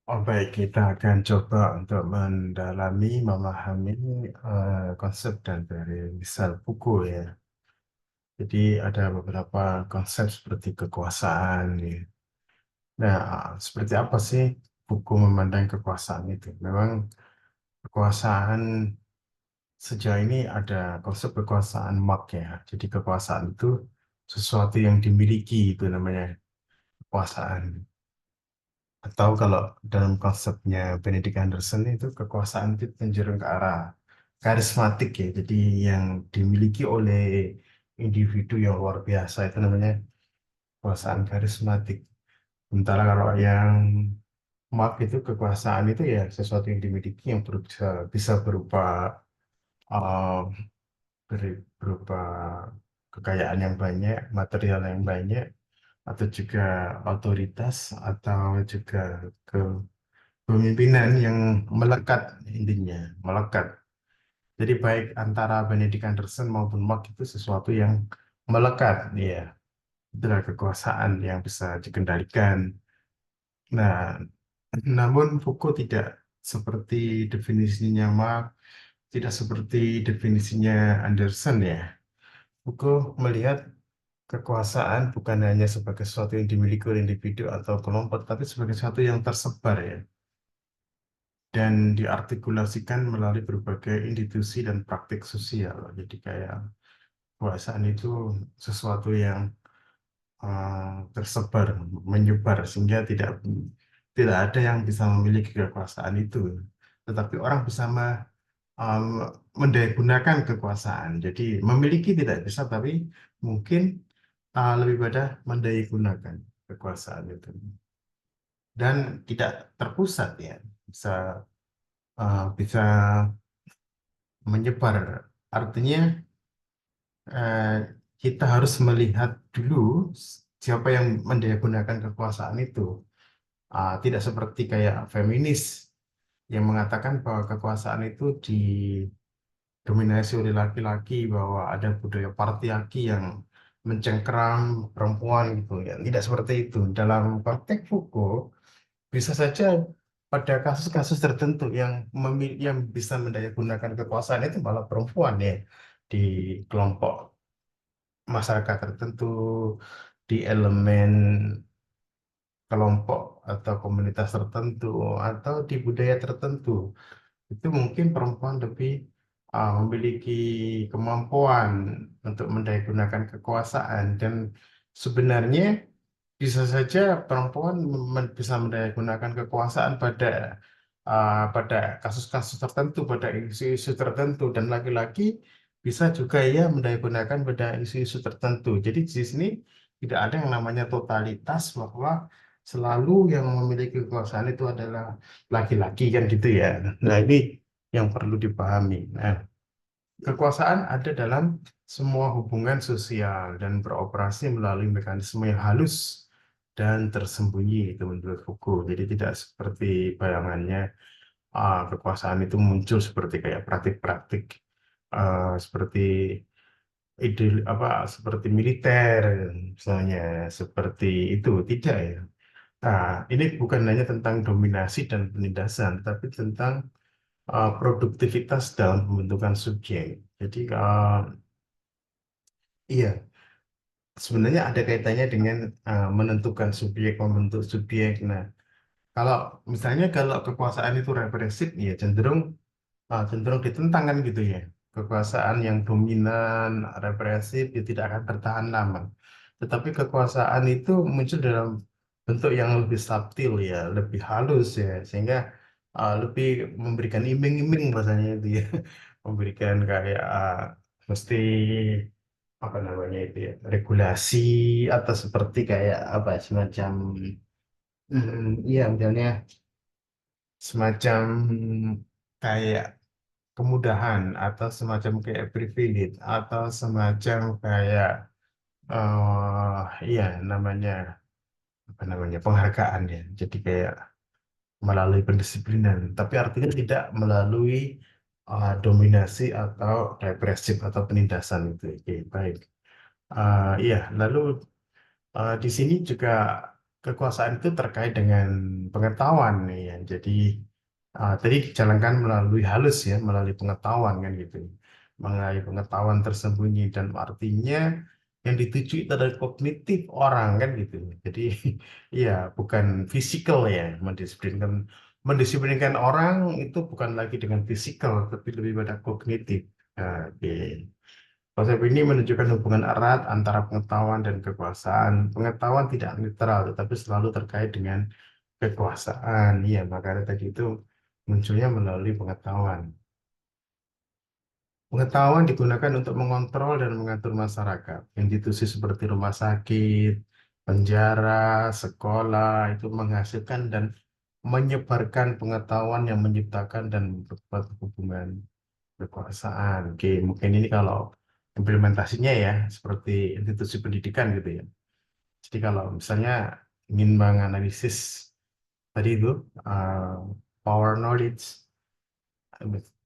Oh baik, kita akan coba untuk mendalami, memahami konsep dan dari misal buku ya. Jadi ada beberapa konsep seperti kekuasaan ya. Nah, seperti apa sih buku memandang kekuasaan itu? Memang kekuasaan sejauh ini ada konsep kekuasaan Mark ya. Jadi kekuasaan itu sesuatu yang dimiliki itu namanya kekuasaan. Atau kalau dalam konsepnya Benedict Anderson itu kekuasaan itu cenderung ke arah karismatik ya. Jadi yang dimiliki oleh individu yang luar biasa itu namanya kekuasaan karismatik. Sementara kalau yang Mark itu kekuasaan itu ya sesuatu yang dimiliki yang bisa berupa uh, berupa kekayaan yang banyak, material yang banyak, atau juga otoritas, atau juga kepemimpinan yang melekat intinya, melekat. Jadi baik antara Benedict Anderson maupun Mark itu sesuatu yang melekat, ya. Itulah kekuasaan yang bisa dikendalikan. Nah, namun Foucault tidak seperti definisinya Mark, tidak seperti definisinya Anderson ya. Foucault melihat kekuasaan bukan hanya sebagai sesuatu yang dimiliki oleh individu atau kelompok, tapi sebagai sesuatu yang tersebar ya, dan diartikulasikan melalui berbagai institusi dan praktik sosial. Jadi kayak kekuasaan itu sesuatu yang tersebar, menyebar sehingga tidak ada yang bisa memiliki kekuasaan itu, tetapi orang bisa um, mendayagunakan kekuasaan. Jadi memiliki tidak bisa, tapi mungkin lebih pada mendayagunakan kekuasaan itu dan tidak terpusat ya, bisa bisa menyebar. Artinya eh, kita harus melihat dulu siapa yang mendayagunakan kekuasaan itu. Tidak seperti kayak feminis yang mengatakan bahwa kekuasaan itu didominasi oleh laki-laki, bahwa ada budaya patriarki yang mencengkeram perempuan gitu ya. Tidak seperti itu. Dalam konteks Foucault, bisa saja pada kasus-kasus tertentu yang bisa mendayagunakan kekuasaan itu malah perempuan ya, di kelompok masyarakat tertentu, di elemen kelompok atau komunitas tertentu, atau di budaya tertentu. Itu mungkin perempuan lebih memiliki kemampuan untuk mendayagunakan kekuasaan, dan sebenarnya bisa saja perempuan bisa mendayagunakan kekuasaan pada kasus-kasus tertentu, pada isu-isu tertentu, dan laki-laki bisa juga ya mendayagunakan pada isu-isu tertentu. Jadi di sini tidak ada yang namanya totalitas bahwa selalu yang memiliki kekuasaan itu adalah laki-laki kan gitu ya. Nah, ini yang perlu dipahami. Nah, kekuasaan ada dalam semua hubungan sosial dan beroperasi melalui mekanisme yang halus dan tersembunyi, itu menurut Foucault. Jadi tidak seperti bayangannya kekuasaan itu muncul seperti kayak praktik-praktik seperti ide apa seperti militer misalnya, seperti itu tidak ya. Nah, ini bukan hanya tentang dominasi dan penindasan, tapi tentang produktivitas dalam pembentukan subjek. Jadi iya, sebenarnya ada kaitannya dengan menentukan subjek, membentuk subjek. Nah, kalau misalnya kalau kekuasaan itu represif, ya cenderung ditentang kan gitu ya. Kekuasaan yang dominan, represif, ya tidak akan bertahan lama. Tetapi kekuasaan itu muncul dalam bentuk yang lebih subtil ya, lebih halus ya, sehingga lebih memberikan iming-iming rasanya itu ya, memberikan kayak mesti apa namanya itu ya, regulasi, atau seperti kayak apa semacam iya misalnya semacam kayak kemudahan, atau semacam kayak privilege, atau semacam kayak iya namanya apa namanya penghargaan ya. Jadi kayak melalui pendisiplinan, tapi artinya tidak melalui dominasi atau represif atau penindasan itu. Oke, baik. Iya, lalu di sini juga kekuasaan itu terkait dengan pengetahuan nih ya. Jadi tadi dijalankan melalui halus ya, melalui pengetahuan kan gitu. Melalui pengetahuan tersembunyi dan artinya yang dituju itu adalah kognitif orang kan gitu. Jadi ya bukan fisikal ya, mendisiplinkan orang itu bukan lagi dengan fisikal tapi lebih pada kognitif. Oke. Konsep ini menunjukkan hubungan erat antara pengetahuan dan kekuasaan. Pengetahuan tidak netral, tetapi selalu terkait dengan kekuasaan. Iya, makanya tadi itu munculnya melalui pengetahuan. Pengetahuan digunakan untuk mengontrol dan mengatur masyarakat. Institusi seperti rumah sakit, penjara, sekolah, itu menghasilkan dan menyebarkan pengetahuan yang menciptakan dan memperkuat hubungan kekuasaan. Oke, mungkin ini kalau implementasinya ya, seperti institusi pendidikan gitu ya. Jadi kalau misalnya ingin menganalisis tadi itu uh, power knowledge,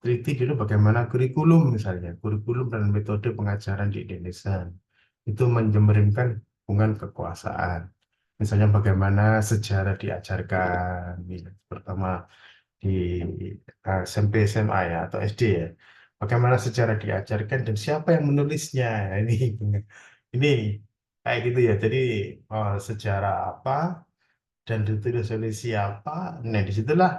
teliti dulu bagaimana kurikulum misalnya, kurikulum dan metode pengajaran di Indonesia itu menjemerinkan hubungan kekuasaan. Misalnya bagaimana sejarah diajarkan, ya, pertama di SMP, SMA ya, atau SD ya. Bagaimana sejarah diajarkan dan siapa yang menulisnya. Ini kayak gitu ya. Jadi sejarah apa dan ditulis oleh siapa. Nah, disitulah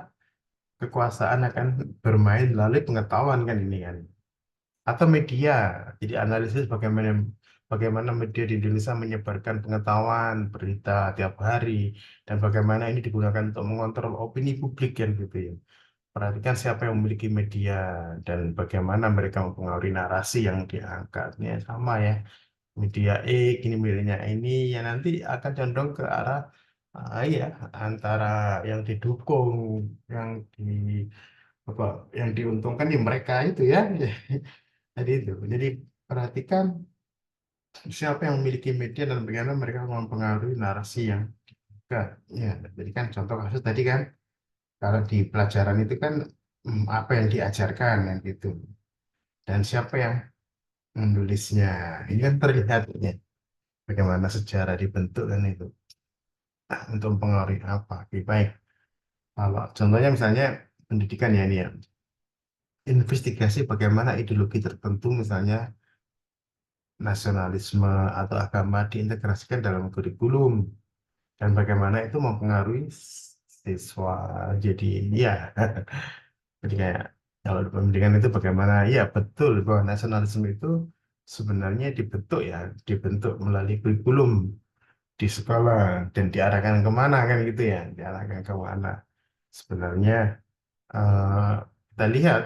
kekuasaan akan bermain melalui pengetahuan kan ini kan. Atau media. Jadi analisis bagaimana bagaimana media di Indonesia menyebarkan pengetahuan, berita tiap hari, dan bagaimana ini digunakan untuk mengontrol opini publik kan gitu ya. Perhatikan siapa yang memiliki media dan bagaimana mereka mempengaruhi narasi yang diangkatnya sama ya. Media kini miliknya ini yang nanti akan condong ke arah ya antara yang didukung, yang di apa yang diuntungkan di mereka itu ya. Jadi itu. Jadi perhatikan siapa yang memiliki media dan bagaimana mereka mempengaruhi narasi yang enggak. Ya, jadi kan contoh kasus tadi kan kalau di pelajaran itu kan apa yang diajarkan yang gitu dan siapa yang menulisnya ini kan terlihat ya bagaimana sejarah dibentuk dan itu untuk mempengaruhi apa. Oke, baik kalau contohnya misalnya pendidikan ya ini ya investigasi bagaimana ideologi tertentu misalnya nasionalisme atau agama diintegrasikan dalam kurikulum dan bagaimana itu mempengaruhi siswa jadi ya jadi kayak kalau di pendidikan itu bagaimana ya betul bahwa nasionalisme itu sebenarnya dibentuk melalui kurikulum di sekolah dan diarahkan kemana kan gitu ya diarahkan kemana sebenarnya eh, kita lihat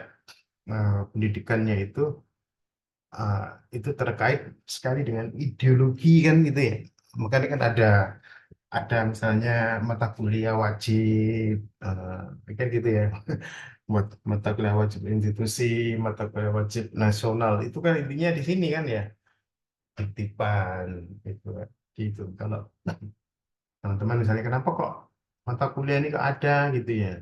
pendidikannya eh, itu terkait sekali dengan ideologi kan gitu ya makanya kan ada misalnya mata kuliah wajib kan gitu ya mata kuliah wajib institusi mata kuliah wajib nasional itu kan intinya di sini kan ya titipan gitu gitu kalau teman-teman misalnya kenapa kok mata kuliah ini kok ada gitu ya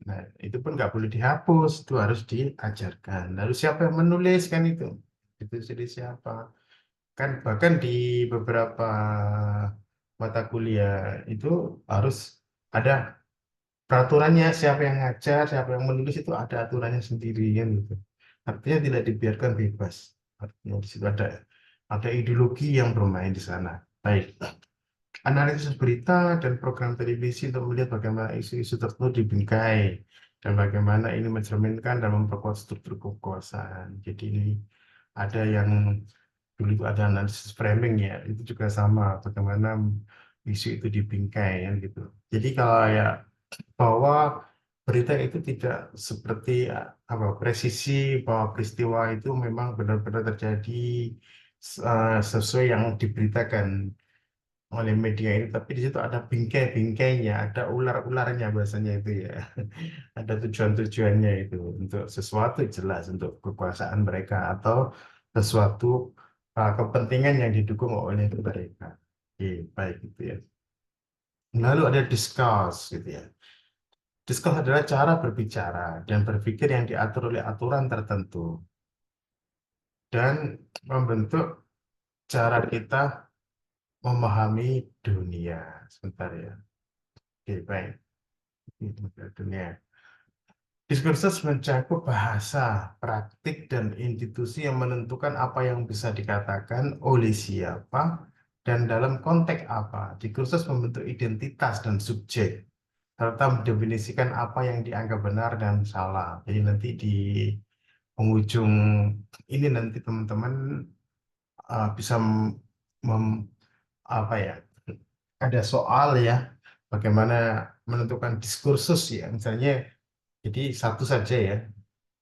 nah itu pun nggak boleh dihapus itu harus diajarkan lalu siapa yang menulis kan itu jadi siapa kan bahkan di beberapa mata kuliah itu harus ada peraturannya siapa yang ngajar siapa yang menulis itu ada aturannya sendiri kan gitu artinya tidak dibiarkan bebas artinya di situ ada ideologi yang bermain di sana baik analisis berita dan program televisi untuk melihat bagaimana isu-isu tertentu dibingkai dan bagaimana ini mencerminkan dan memperkuat struktur kekuasaan jadi ini ada yang dulu itu ada analisis framing ya itu juga sama bagaimana isu itu dibingkai kan gitu jadi kalau ya bahwa berita itu tidak seperti apa presisi bahwa peristiwa itu memang benar-benar terjadi sesuai yang diberitakan oleh media ini tapi di situ ada bingkai-bingkainya ada ular-ularnya bahasanya itu ya ada tujuan-tujuannya itu untuk sesuatu jelas untuk kekuasaan mereka atau sesuatu kepentingan yang didukung oleh mereka. Oke, baik itu ya. Lalu ada discuss gitu ya. Discuss adalah cara berbicara dan berpikir yang diatur oleh aturan tertentu dan membentuk cara kita memahami dunia. Sebentar ya. Oke, baik. Dunia. Diskursus mencakup bahasa, praktik, dan institusi yang menentukan apa yang bisa dikatakan oleh siapa dan dalam konteks apa. Diskursus membentuk identitas dan subjek, serta mendefinisikan apa yang dianggap benar dan salah. Jadi nanti di penghujung ini nanti teman-teman bisa apa ya, ada soal ya, bagaimana menentukan diskursus ya. Misalnya, jadi satu saja ya,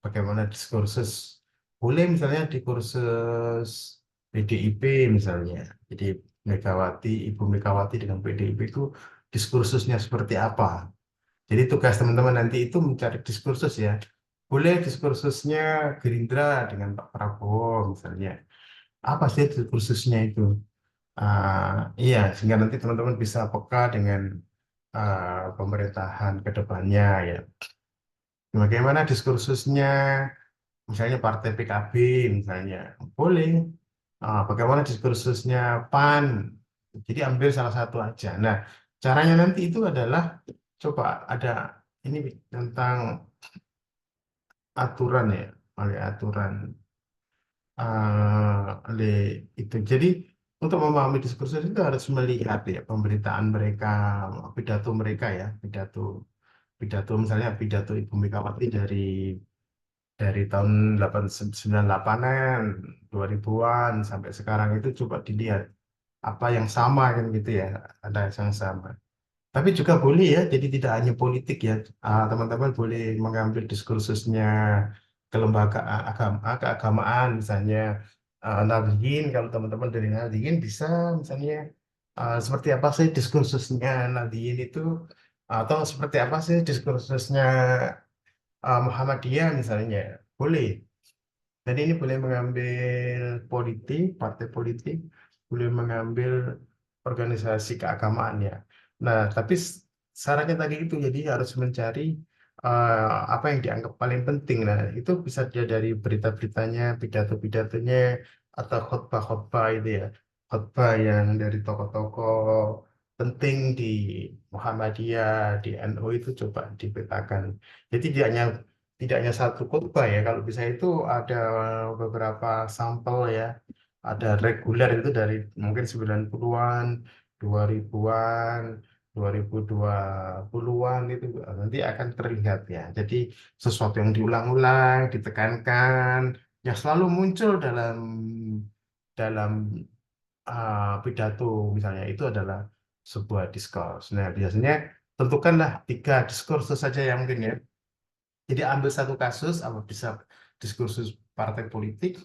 bagaimana diskursus. Boleh misalnya di kursus PDIP misalnya. Jadi Megawati, Ibu Megawati dengan PDIP itu diskursusnya seperti apa. Jadi tugas teman-teman nanti itu mencari diskursus ya. Boleh diskursusnya Gerindra dengan Pak Prabowo misalnya. Apa sih diskursusnya itu? Iya, sehingga nanti teman-teman bisa peka dengan pemerintahan ke depannya ya. Bagaimana diskursusnya misalnya partai PKB misalnya, boleh. Bagaimana diskursusnya PAN? Jadi ambil salah satu aja. Nah, caranya nanti itu adalah coba ada ini tentang aturan ya, oleh aturan oleh itu. Jadi untuk memahami diskursus itu harus melihat ya pemberitaan mereka, pidato mereka ya, pidato pidato misalnya pidato Ibu Megawati dari tahun 98-an, 2000-an sampai sekarang itu coba dilihat apa yang sama kan gitu ya, ada yang sama. Tapi juga boleh ya, jadi tidak hanya politik ya. Teman-teman boleh mengambil diskursusnya kelembagaan agama, keagamaan misalnya Nahdliyin. Kalau teman-teman dari Nahdliyin bisa misalnya seperti apa sih diskursusnya Nahdliyin itu, atau seperti apa sih diskursusnya Muhammadiyah misalnya. Boleh. Jadi ini boleh mengambil politik, partai politik, boleh mengambil organisasi keagamaan ya. Nah, tapi syaratnya tadi itu jadi harus mencari apa yang dianggap paling penting. Nah, itu bisa dia dari berita-beritanya, pidato-pidatonya, atau khotbah-khotbah itu ya. Khotbah yang dari tokoh-tokoh penting di Muhammadiyah, di NU itu coba dipetakan. Jadi tidak hanya satu khutbah ya. Kalau bisa itu ada beberapa sampel ya. Ada reguler itu dari mungkin 90-an, 2000-an, 2020-an itu nanti akan terlihat ya. Jadi sesuatu yang diulang-ulang, ditekankan, yang selalu muncul dalam dalam pidato misalnya itu adalah sebuah diskurs. Nah, biasanya tentukanlah 3 diskursus saja yang mungkin ya. Jadi ambil satu kasus, apa bisa diskursus partai politik,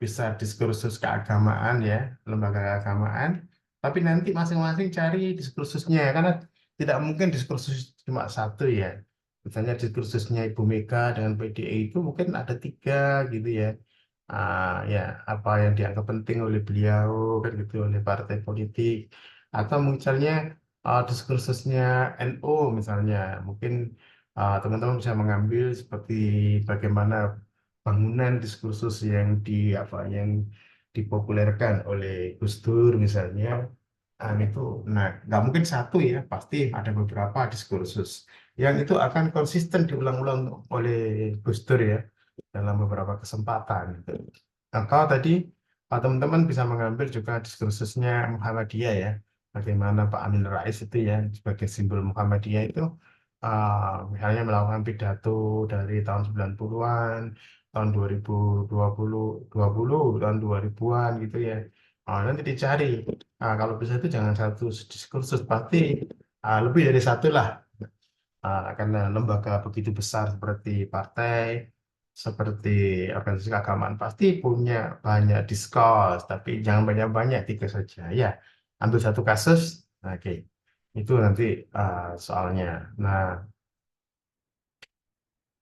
bisa diskursus keagamaan ya, lembaga keagamaan, tapi nanti masing-masing cari diskursusnya, karena tidak mungkin diskursus cuma satu ya. Misalnya diskursusnya Ibu Mega dengan PDI itu mungkin ada 3 gitu ya. Ya, apa yang dianggap penting oleh beliau, kan gitu, oleh partai politik. Atau misalnya diskursusnya NU misalnya, mungkin teman-teman bisa mengambil seperti bagaimana bangunan diskursus yang yang dipopulerkan oleh Gus Dur misalnya. Itu, nah nggak mungkin satu ya, pasti ada beberapa diskursus yang itu akan konsisten diulang-ulang oleh Gus Dur ya dalam beberapa kesempatan. Gitu. Nah, kalau tadi teman-teman bisa mengambil juga diskursusnya Muhammadiyah ya, bagaimana Pak Amin Rais itu ya sebagai simbol Muhammadiyah itu misalnya melakukan pidato dari tahun 90-an, tahun 2020, 20, tahun 2000-an gitu ya. Nanti dicari. Kalau bisa itu jangan satu diskursus, pasti lebih dari satu lah. Karena lembaga begitu besar seperti partai, seperti organisasi keagamaan pasti punya banyak diskurs, tapi jangan banyak-banyak, 3 saja. Ya, ambil satu kasus, oke. Itu nanti soalnya. Nah,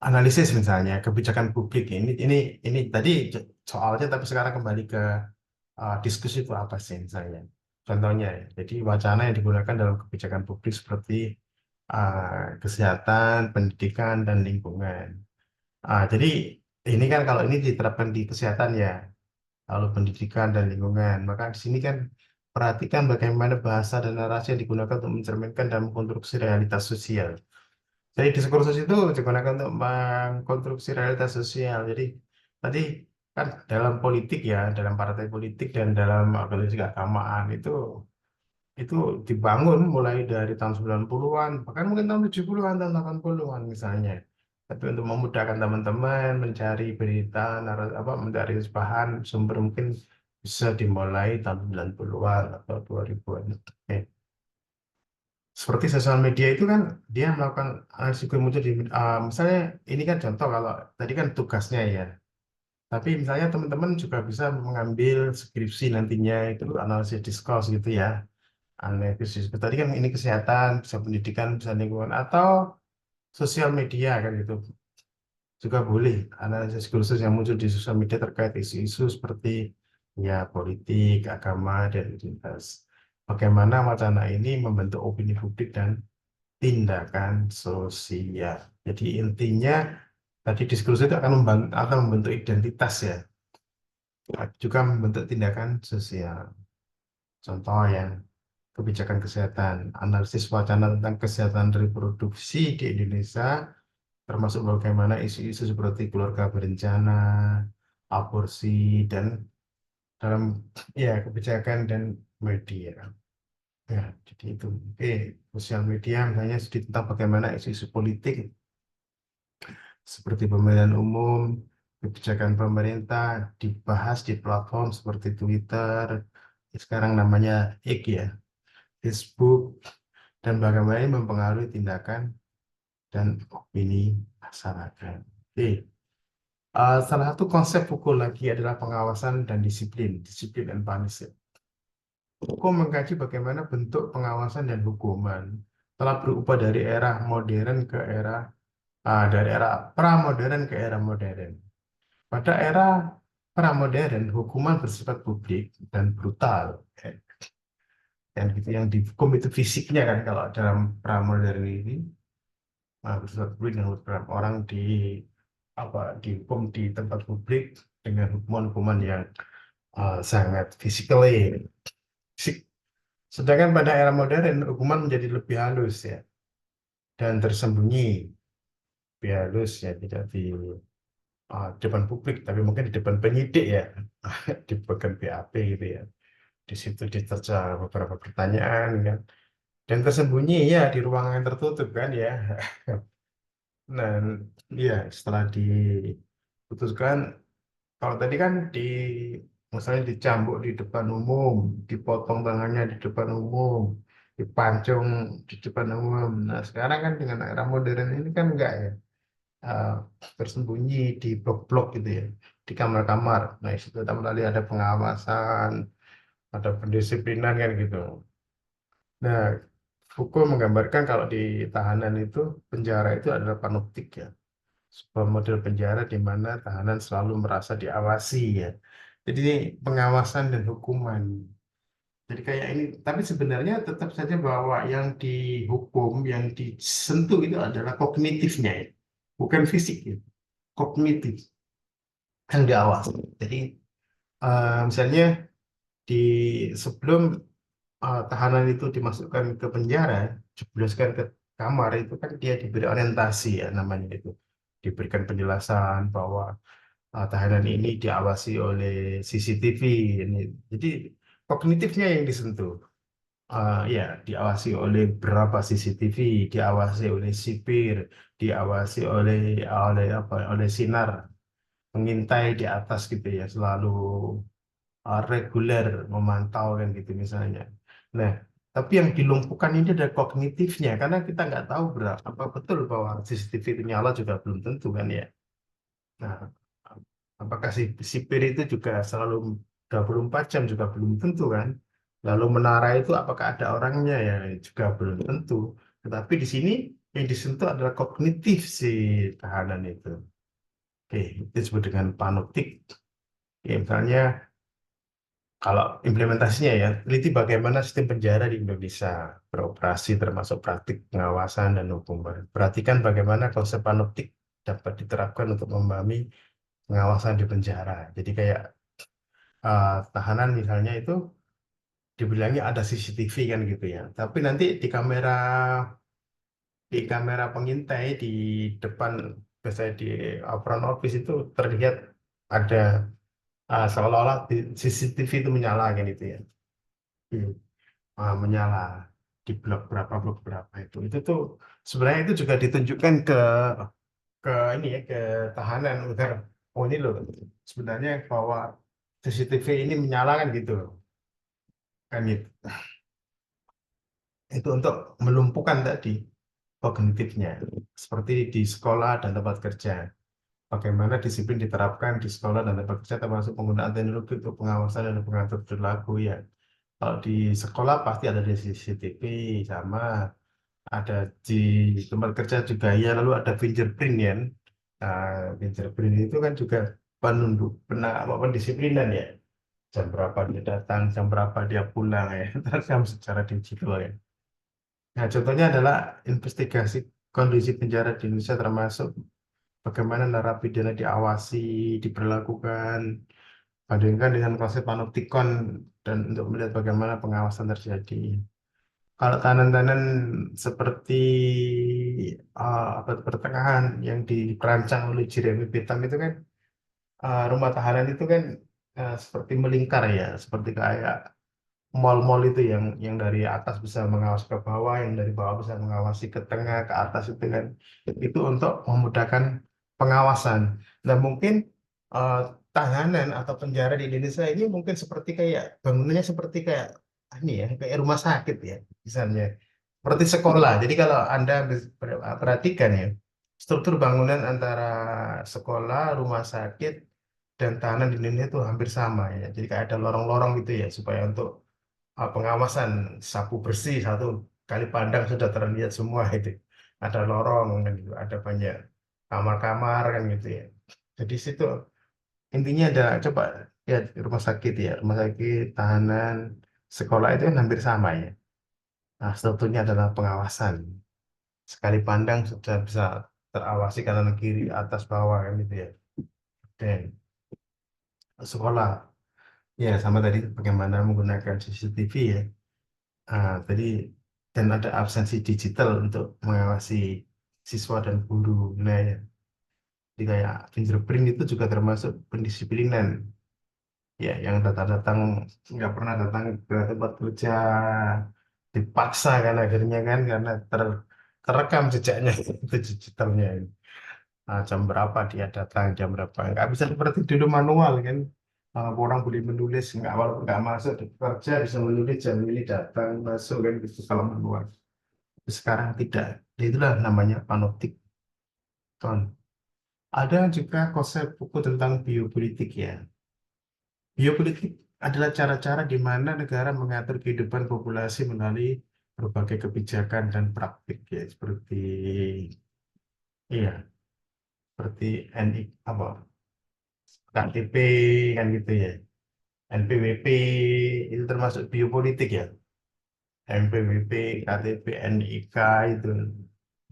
analisis misalnya kebijakan publik ini tadi soalnya, tapi sekarang kembali ke diskusi itu apa sih misalnya. Contohnya, ya, jadi wacana yang digunakan dalam kebijakan publik seperti kesehatan, pendidikan, dan lingkungan. Jadi ini kan kalau ini diterapkan di kesehatan ya, kalau pendidikan dan lingkungan, maka di sini kan perhatikan bagaimana bahasa dan narasi yang digunakan untuk mencerminkan dan mengkonstruksi realitas sosial. Jadi diskursus itu digunakan untuk mengkonstruksi realitas sosial. Jadi tadi kan dalam politik ya, dalam partai politik dan dalam organisasi keagamaan itu dibangun mulai dari tahun 90-an, bahkan mungkin tahun 70-an, tahun 80-an misalnya. Tapi untuk memudahkan teman-teman mencari berita, mencari bahan sumber mungkin bisa dimulai tahun 90-an atau 2000-an. Oke. Seperti sosial media itu kan dia melakukan analisis yang muncul di misalnya ini kan contoh kalau tadi kan tugasnya ya. Tapi misalnya teman-teman juga bisa mengambil skripsi nantinya itu analisis diskursus gitu ya. Analisis tadi kan ini kesehatan, bisa pendidikan, bisa lingkungan atau sosial media kan gitu. Juga boleh analisis khusus yang muncul di sosial media terkait isu-isu seperti ya politik, agama, dan identitas. Bagaimana wacana ini membentuk opini publik dan tindakan sosial. Jadi intinya tadi diskursus itu akan membentuk identitas ya, juga membentuk tindakan sosial. Contoh yang kebijakan kesehatan, analisis wacana tentang kesehatan reproduksi di Indonesia, termasuk bagaimana isu-isu seperti keluarga berencana, aborsi, dan dalam ya kebijakan dan media. Ya, jadi itu. Oke, sosial media misalnya tentang bagaimana isu-isu politik seperti pemilihan umum, kebijakan pemerintah dibahas di platform seperti Twitter, sekarang namanya X ya, Facebook, dan bagaimana ini mempengaruhi tindakan dan opini masyarakat. Oke. Salah satu konsep hukum lagi adalah pengawasan dan disiplin, disiplin and punishment. Hukum mengkaji bagaimana bentuk pengawasan dan hukuman telah berubah dari era pramodern ke era modern. Pada era pramodern, hukuman bersifat publik dan brutal. Dan gitu yang dihukum itu fisiknya kan kalau dalam pramodern ini bersifat publik dan beberapa orang dihukum di tempat publik dengan hukuman-hukuman yang sangat fisik. Sedangkan pada era modern hukuman menjadi lebih halus ya dan tersembunyi, lebih halus ya tidak di depan publik tapi mungkin di depan penyidik ya di bagian BAP gitu ya. Di situ diterja beberapa pertanyaan kan dan tersembunyi ya di ruangan tertutup kan ya. Nah, ya setelah diputuskan, kalau tadi kan misalnya dicambuk di depan umum, dipotong tangannya di depan umum, dipancung di depan umum. Nah, sekarang kan dengan era modern ini kan enggak ya, eh, tersembunyi di blok-blok gitu ya, di kamar-kamar. Nah, itu melalui ada pengawasan, ada pendisiplinan kan gitu. Nah, Foucault menggambarkan kalau di tahanan itu penjara itu adalah panoptik ya, sebuah model penjara di mana tahanan selalu merasa diawasi ya. Jadi ini pengawasan dan hukuman. Jadi kayak ini, tapi sebenarnya tetap saja bahwa yang dihukum, yang disentuh itu adalah kognitifnya ya, bukan fisik ya, kognitif yang diawasi. Jadi misalnya di sebelum tahanan itu dimasukkan ke penjara, dijebloskan ke kamar itu kan dia diberi orientasi ya namanya itu, diberikan penjelasan bahwa tahanan ini diawasi oleh CCTV ini. Jadi kognitifnya yang disentuh. Ya, diawasi oleh berapa CCTV, diawasi oleh sipir, diawasi oleh sinar mengintai di atas gitu ya, selalu reguler memantau kan gitu misalnya. Nah, tapi yang dilumpuhkan ini ada kognitifnya karena kita nggak tahu berapa apa betul bahwa CCTV itu nyala juga belum tentu kan ya. Nah, apakah si sipir itu juga selalu 24 jam juga belum tentu kan. Lalu menara itu apakah ada orangnya ya juga belum tentu. Tetapi di sini yang disentuh adalah kognitif si tahanan itu. Oke, itu disebut dengan panoptik. Ya, misalnya kalau implementasinya ya, teliti bagaimana sistem penjara di Indonesia beroperasi termasuk praktik pengawasan dan hukuman. Perhatikan bagaimana konsep panoptik dapat diterapkan untuk memahami pengawasan di penjara. Jadi kayak tahanan misalnya itu dibilangnya ada CCTV kan gitu ya. Tapi nanti di kamera pengintai di depan, biasanya di front office itu terlihat ada, seolah-olah CCTV itu menyala kan gitu ya. Hmm. Menyala di blok berapa itu. Itu tuh sebenarnya itu juga ditunjukkan ke ini ya, ke tahanan agar, oh ini loh sebenarnya bahwa CCTV ini menyala kan gitu kan itu. Itu untuk melumpuhkan tadi kognitifnya, seperti di sekolah dan tempat kerja. Bagaimana disiplin diterapkan di sekolah dan tempat kerja, termasuk penggunaan teknologi untuk pengawasan dan pengatur perilaku ya. Kalau di sekolah pasti ada di CCTV, sama ada di tempat kerja juga ya, lalu ada fingerprint ya. Nah, fingerprint itu kan juga penunduk, apa, pendisiplinan ya. Jam berapa dia datang, jam berapa dia pulang ya, terekam secara digital ya. Nah, contohnya adalah investigasi kondisi penjara di Indonesia, termasuk bagaimana narapidana diawasi, diperlakukan, bandingkan dengan konsep panoptikon, dan untuk melihat bagaimana pengawasan terjadi. Kalau tahanan-tahanan seperti abad pertengahan yang dirancang oleh Jeremy Bentham itu kan, rumah tahanan itu kan seperti melingkar ya, seperti kayak mall-mall itu yang dari atas bisa mengawasi ke bawah, yang dari bawah bisa mengawasi ke tengah, ke atas itu kan. Itu untuk memudahkan pengawasan. Nah, mungkin eh, tahanan atau penjara di Indonesia ini mungkin seperti kayak bangunannya seperti kayak ini ya, kayak rumah sakit ya, misalnya. Seperti sekolah. Jadi kalau Anda perhatikan ya, struktur bangunan antara sekolah, rumah sakit, dan tahanan di Indonesia itu hampir sama ya. Jadi kayak ada lorong-lorong gitu ya, supaya untuk pengawasan, sapu bersih satu kali pandang sudah terlihat semua itu. Ada lorong kan gitu, ada banyak kamar-kamar kan gitu ya. Jadi situ intinya ada, coba lihat rumah sakit ya, rumah sakit, tahanan, sekolah itu kan hampir sama ya. Nah, strukturnya adalah pengawasan. Sekali pandang sudah bisa terawasi kanan kiri, atas bawah kan gitu ya. Dan sekolah ya sama tadi bagaimana menggunakan CCTV ya. Tadi, dan ada absensi digital untuk mengawasi siswa dan guru. Nah, ya. Jadi kayak fingerprint itu juga termasuk pendisiplinan. Ya, yang datang-datang nggak pernah datang ke tempat kerja, dipaksa kan akhirnya kan, karena terekam jejaknya itu digitalnya. Jam berapa dia datang, jam berapa. Nggak bisa seperti dulu manual kan. Orang boleh menulis, nggak, walaupun nggak masuk di kerja bisa menulis jam ini datang, masuk kan gitu kalau manual. Sekarang tidak. Ya, itulah namanya panoptikon. Ada juga konsep buku tentang biopolitik ya. Biopolitik adalah cara-cara di mana negara mengatur kehidupan populasi melalui berbagai kebijakan dan praktik ya, seperti, iya, seperti apa, KTP kan gitu ya, NPWP itu termasuk biopolitik ya. NPWP, KTP, NIK itu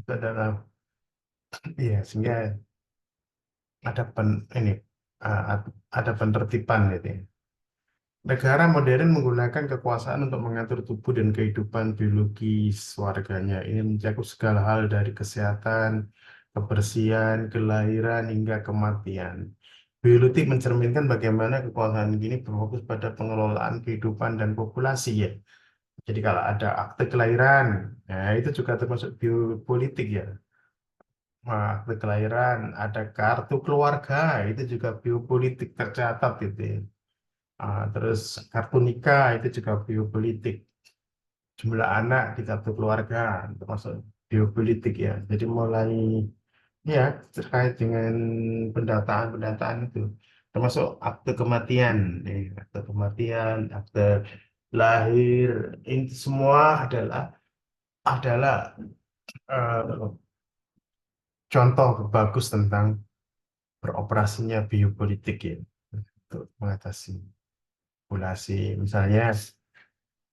adalah, iya, sehingga ada ini, ada penertiban gitu ya. Negara modern menggunakan kekuasaan untuk mengatur tubuh dan kehidupan biologis warganya. Ini mencakup segala hal dari kesehatan, kebersihan, kelahiran, hingga kematian. Bioetik mencerminkan bagaimana kekuasaan ini berfokus pada pengelolaan kehidupan dan populasi ya. Jadi kalau ada akte kelahiran, nah itu juga termasuk biopolitik ya. Nah, akte kelahiran, ada kartu keluarga, itu juga biopolitik tercatat itu ya. Terus kartu nikah itu juga biopolitik. Jumlah anak di kartu keluarga termasuk biopolitik ya. Jadi mulai ya terkait dengan pendataan-pendataan itu, termasuk akte kematian, akte kematian, akte lahir, ini semua adalah eh, contoh bagus tentang beroperasinya biopolitik ya, untuk mengatasi populasi. Misalnya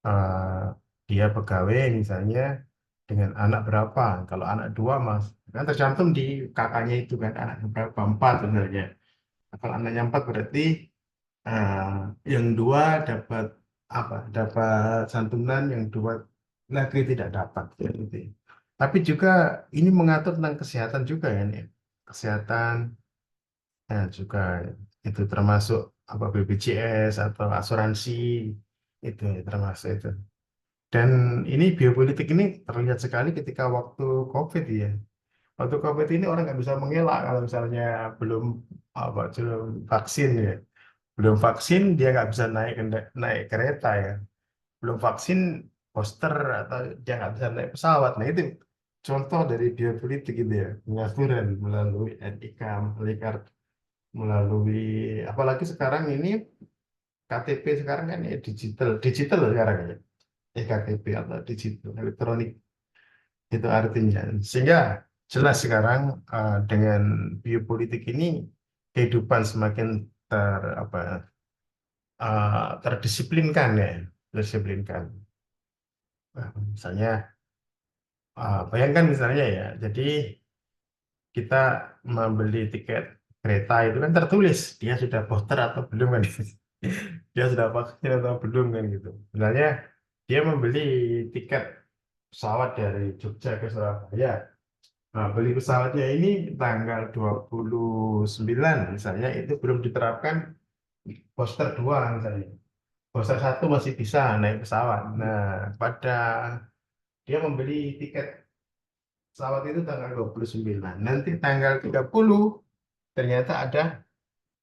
eh, dia pegawai misalnya dengan anak berapa. Kalau anak dua mas, kan tercantum di kakaknya itu kan anaknya berapa, empat sebenarnya. Nah, kalau anaknya empat berarti eh, yang dua dapat dapat santunan, yang dua lagi tidak dapat ya, gitu. Tapi juga ini mengatur tentang kesehatan juga ya nih. Kesehatan ya juga itu termasuk BPJS atau asuransi itu ya, termasuk itu. Dan ini biopolitik ini terlihat sekali ketika waktu COVID ya. Waktu COVID ini orang nggak bisa mengelak kalau misalnya belum belum vaksin ya. Belum vaksin dia nggak bisa naik kereta ya. Belum vaksin poster atau dia nggak bisa naik pesawat. Nah itu contoh dari biopolitik gitu ya. Pengaturan melalui NIK, melalui apalagi sekarang ini KTP sekarang kan ya digital, digital sekarang ya. KTP atau digital elektronik itu artinya. Sehingga jelas sekarang dengan biopolitik ini kehidupan semakin terdisiplinkan ya, terdisiplinkan. Nah, misalnya bayangkan misalnya ya, jadi kita membeli tiket kereta itu kan tertulis dia sudah booster atau belum kan, dia sudah vaksin atau belum kan gitu. Sebenarnya dia membeli tiket pesawat dari Jogja ke Surabaya. Nah, beli pesawatnya ini tanggal 29 misalnya, itu belum diterapkan booster 2 misalnya. Booster 1 masih bisa naik pesawat. Nah, pada dia membeli tiket pesawat itu tanggal 29. Nanti tanggal 30 ternyata ada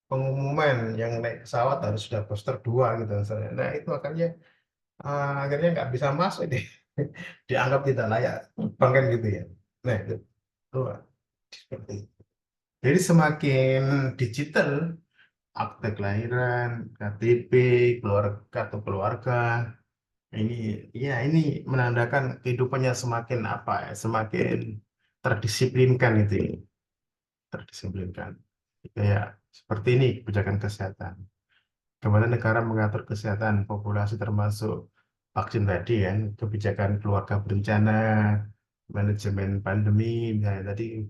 pengumuman yang naik pesawat harus sudah booster 2 gitu misalnya. Nah, itu akhirnya nggak bisa masuk deh. Dianggap tidak layak terbang kan gitu ya. Nah, itu seperti itu. Jadi semakin digital, akte kelahiran, KTP, keluarga atau keluarga, ini ini menandakan kehidupannya semakin semakin terdisiplinkan itu ya. Terdisiplinkan. Kayak seperti ini kebijakan kesehatan. Bagaimana negara mengatur kesehatan populasi termasuk vaksin tadi kan, kebijakan keluarga berencana, manajemen pandemi, misalnya tadi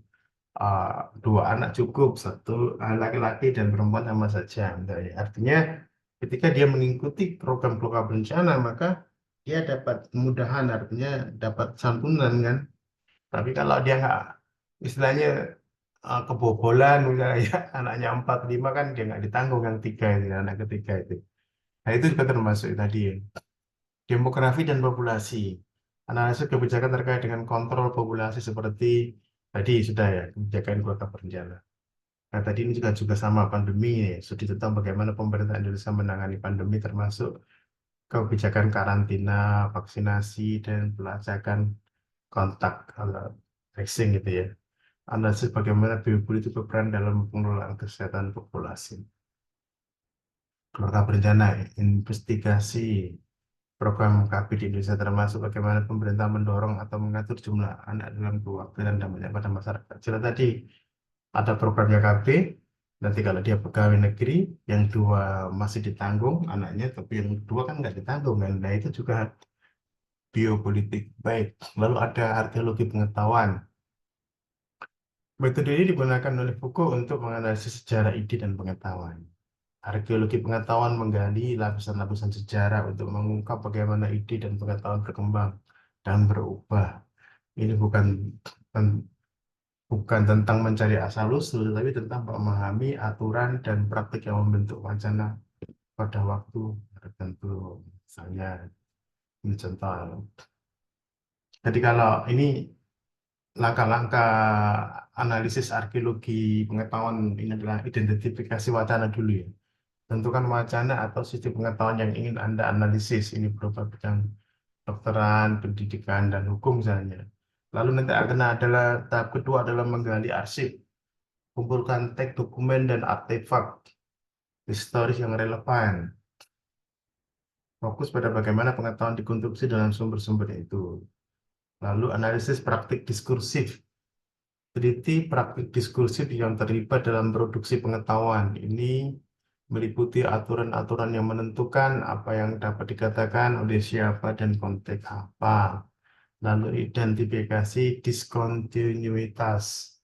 uh, 2 anak cukup, satu laki-laki dan perempuan sama saja. Misalnya. Artinya ketika dia mengikuti program-program berencana, maka dia dapat kemudahan, artinya dapat santunan kan. Tapi kalau dia nggak, istilahnya kebobolan, misalnya ya, anaknya 4 5 kan dia nggak ditanggung yang 3 itu, anak ketiga itu. Nah itu juga termasuk tadi ya. Demografi dan populasi. Analisis kebijakan terkait dengan kontrol populasi seperti tadi sudah ya, kebijakan keluarga berencana. Nah, tadi ini juga sama pandemi ya. Studi tentang bagaimana pemerintah Indonesia menangani pandemi termasuk kebijakan karantina, vaksinasi, dan pelacakan kontak atau tracing gitu ya. Analisis bagaimana biopolitik berperan dalam pengelolaan kesehatan populasi. Keluarga berencana, investigasi program KB di Indonesia termasuk bagaimana pemerintah mendorong atau mengatur jumlah anak dalam keluarga dan dampaknya pada masyarakat. Jelas tadi ada programnya KB, nanti kalau dia pegawai negeri, yang 2 masih ditanggung anaknya, tapi yang 2 kan nggak ditanggung kan. Nah itu juga biopolitik. Baik, lalu ada arkeologi pengetahuan. Metode ini digunakan oleh Foucault untuk menganalisis sejarah ide dan pengetahuan. Arkeologi pengetahuan menggali lapisan-lapisan sejarah untuk mengungkap bagaimana ide dan pengetahuan berkembang dan berubah. Ini bukan bukan tentang mencari asal-usul, tapi tentang memahami aturan dan praktik yang membentuk wacana pada waktu tertentu. Misalnya, ini contoh. Jadi kalau ini langkah-langkah analisis arkeologi pengetahuan, ini adalah identifikasi wacana dulu ya. Tentukan wacana atau sistem pengetahuan yang ingin Anda analisis. Ini berupa bidang kedokteran, pendidikan, dan hukum misalnya. Lalu nanti akan adalah tahap kedua adalah menggali arsip, kumpulkan teks, dokumen, dan artefak historis yang relevan. Fokus pada bagaimana pengetahuan dikonstruksi dalam sumber-sumber itu. Lalu analisis praktik diskursif. Teliti praktik diskursif yang terlibat dalam produksi pengetahuan. Ini meliputi aturan-aturan yang menentukan apa yang dapat dikatakan oleh siapa dan konteks apa. Lalu identifikasi diskontinuitas.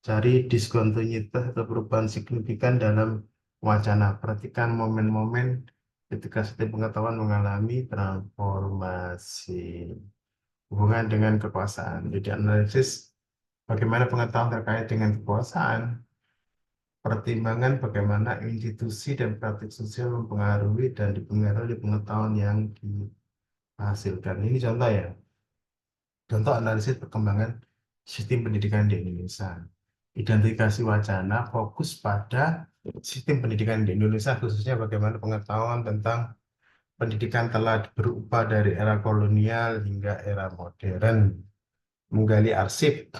Cari diskontinuitas atau perubahan signifikan dalam wacana. Perhatikan momen-momen ketika sistem pengetahuan mengalami transformasi. Hubungan dengan kekuasaan. Jadi analisis bagaimana pengetahuan terkait dengan kekuasaan, pertimbangan bagaimana institusi dan praktik sosial mempengaruhi dan dipengaruhi oleh pengetahuan yang dihasilkan. Ini contoh ya, contoh analisis perkembangan sistem pendidikan di Indonesia. Identifikasi wacana fokus pada sistem pendidikan di Indonesia, khususnya bagaimana pengetahuan tentang pendidikan telah berubah dari era kolonial hingga era modern. Menggali arsip,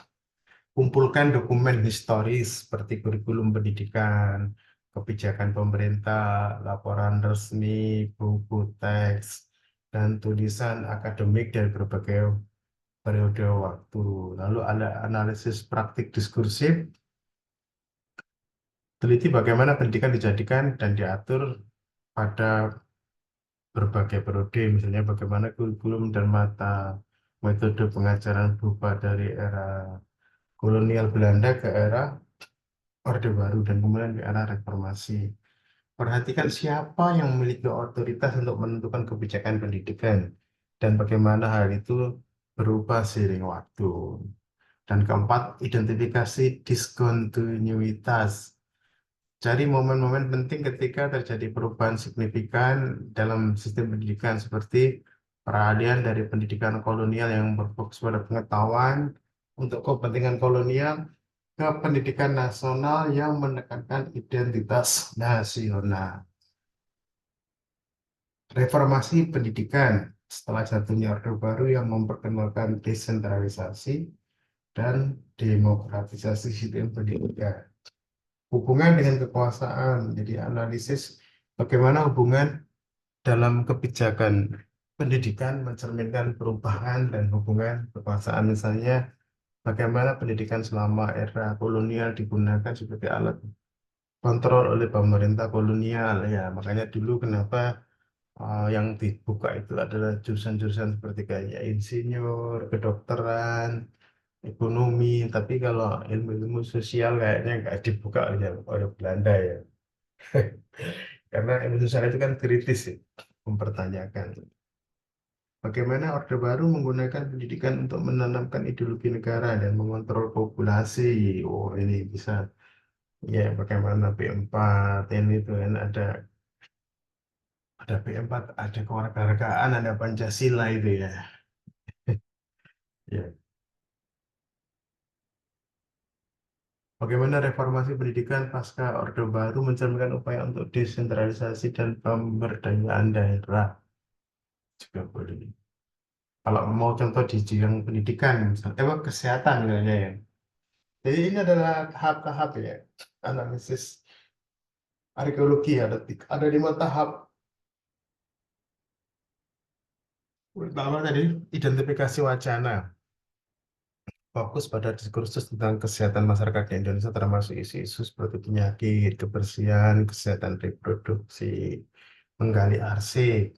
kumpulkan dokumen historis seperti kurikulum pendidikan, kebijakan pemerintah, laporan resmi, buku teks, dan tulisan akademik dari berbagai periode waktu. Lalu ada analisis praktik diskursif, teliti bagaimana pendidikan dijadikan dan diatur pada berbagai periode, misalnya bagaimana kurikulum dan mata metode pengajaran berubah dari era kolonial Belanda ke era Orde Baru dan kemudian di era reformasi. Perhatikan siapa yang memiliki otoritas untuk menentukan kebijakan pendidikan dan bagaimana hal itu berubah seiring waktu. Dan keempat, identifikasi diskontinuitas. Cari momen-momen penting ketika terjadi perubahan signifikan dalam sistem pendidikan seperti peralihan dari pendidikan kolonial yang berfokus pada pengetahuan untuk kepentingan kolonial ke pendidikan nasional yang menekankan identitas nasional. Reformasi pendidikan setelah jatuhnya Orde Baru yang memperkenalkan desentralisasi dan demokratisasi sistem pendidikan. Hubungan dengan kekuasaan, jadi analisis bagaimana hubungan dalam kebijakan pendidikan mencerminkan perubahan dan hubungan kekuasaan. Misalnya, bagaimana pendidikan selama era kolonial digunakan sebagai alat kontrol oleh pemerintah kolonial. Ya, makanya dulu kenapa yang dibuka itu adalah jurusan-jurusan seperti kayak insinyur, kedokteran, ekonomi. Tapi kalau ilmu-ilmu sosial kayaknya nggak dibuka oleh Belanda ya. Karena ilmu sosial itu kan kritis ya, mempertanyakan bagaimana Orde Baru menggunakan pendidikan untuk menanamkan ideologi negara dan mengontrol populasi. Oh, ini bisa ya bagaimana P4 ini tuh kan ada P4, ada kewarganegaraan, ada Pancasila itu ya. Ya, bagaimana reformasi pendidikan pasca Orde Baru mencerminkan upaya untuk desentralisasi dan pemberdayaan daerah juga boleh. Kalau mau contoh di bidang pendidikan, misalnya, kesehatan misalnya ya. Jadi ini adalah tahap-tahap ya, analisis arkeologi ada 5 tahap. Pertama tadi identifikasi wacana, fokus pada diskursus tentang kesehatan masyarakat di Indonesia termasuk isu-isu seperti penyakit, kebersihan, kesehatan reproduksi, menggali arsip,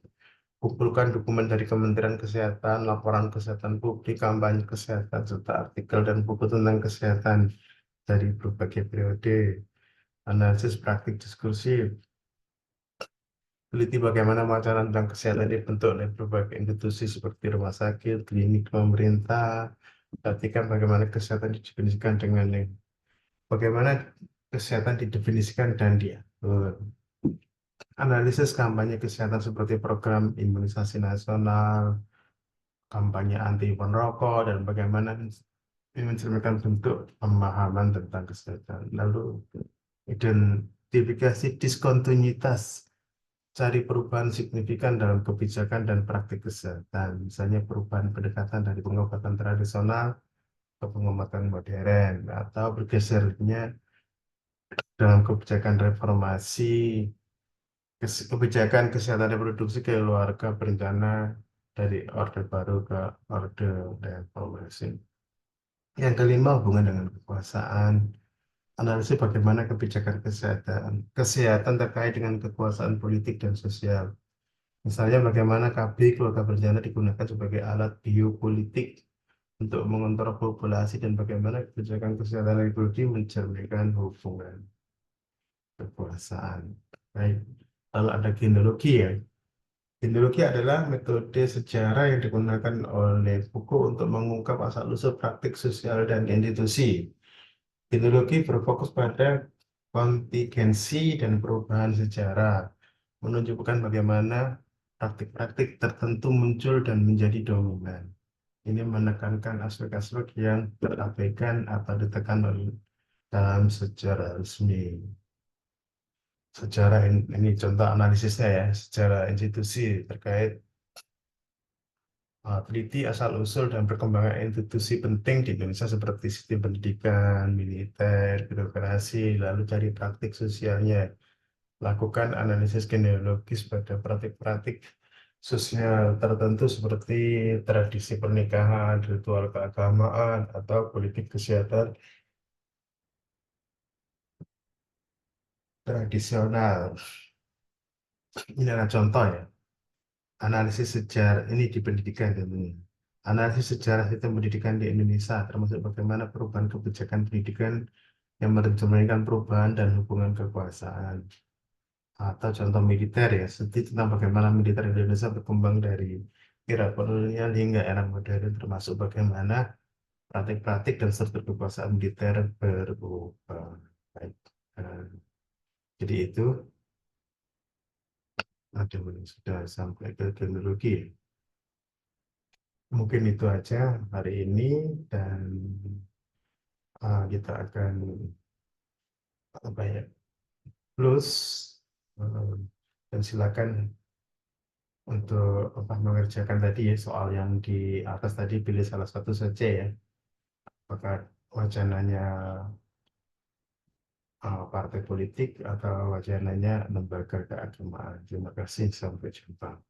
kumpulkan dokumen dari Kementerian Kesehatan, laporan kesehatan publik, kampanye kesehatan, serta artikel dan buku tentang kesehatan dari berbagai periode, analisis praktik diskursif, teliti bagaimana wacana tentang kesehatan dibentuk oleh berbagai institusi seperti rumah sakit, klinik, pemerintah, perhatikan bagaimana kesehatan didefinisikan dengan bagaimana kesehatan didefinisikan dan diatur. Analisis kampanye kesehatan seperti program imunisasi nasional, kampanye anti perokok, dan bagaimana ini mencerminkan bentuk pemahaman tentang kesehatan. Lalu identifikasi diskontinuitas, cari perubahan signifikan dalam kebijakan dan praktik kesehatan, misalnya perubahan pendekatan dari pengobatan tradisional ke pengobatan modern, atau bergesernya dalam kebijakan reformasi, kebijakan kesehatan reproduksi keluarga berencana dari Orde Baru ke Orde Reformasi. Yang kelima, hubungan dengan kekuasaan. Analisis bagaimana kebijakan kesehatan terkait dengan kekuasaan politik dan sosial. Misalnya bagaimana KB keluarga berencana digunakan sebagai alat biopolitik untuk mengontrol populasi dan bagaimana kebijakan kesehatan reproduksi mencerminkan hubungan kekuasaan. Baik. Lalu ada genealogi ya. Genealogi adalah metode sejarah yang digunakan oleh buku untuk mengungkap asal-usul praktik sosial dan institusi. Genealogi berfokus pada kontingensi dan perubahan sejarah, menunjukkan bagaimana praktik-praktik tertentu muncul dan menjadi dominan. Ini menekankan aspek-aspek yang terabaikan atau ditekan dalam sejarah resmi. Sejarah ini contoh analisisnya ya, sejarah institusi terkait teliti asal-usul dan perkembangan institusi penting di Indonesia seperti sistem pendidikan, militer, birokrasi, lalu cari praktik sosialnya. Lakukan analisis genealogis pada praktik-praktik sosial tertentu seperti tradisi pernikahan, ritual keagamaan, atau politik kesehatan tradisional. Ini adalah contoh ya. Analisis sejarah ini di pendidikan tentunya. Analisis sejarah sistem pendidikan di Indonesia, termasuk bagaimana perubahan kebijakan pendidikan yang mencerminkan perubahan dan hubungan kekuasaan. Atau contoh militer ya, studi tentang bagaimana militer Indonesia berkembang dari era kolonial hingga era modern, termasuk bagaimana praktik-praktik dan struktur kekuasaan militer berubah. Baik. Eh, jadi itu ada sudah sampai ke teknologi. Mungkin itu aja hari ini dan kita akan apa ya close eh, dan silakan untuk apa mengerjakan tadi ya soal yang di atas tadi pilih salah satu saja ya. Apakah wacananya partai politik atau wacananya lembaga keagamaan. Terima kasih, sampai jumpa.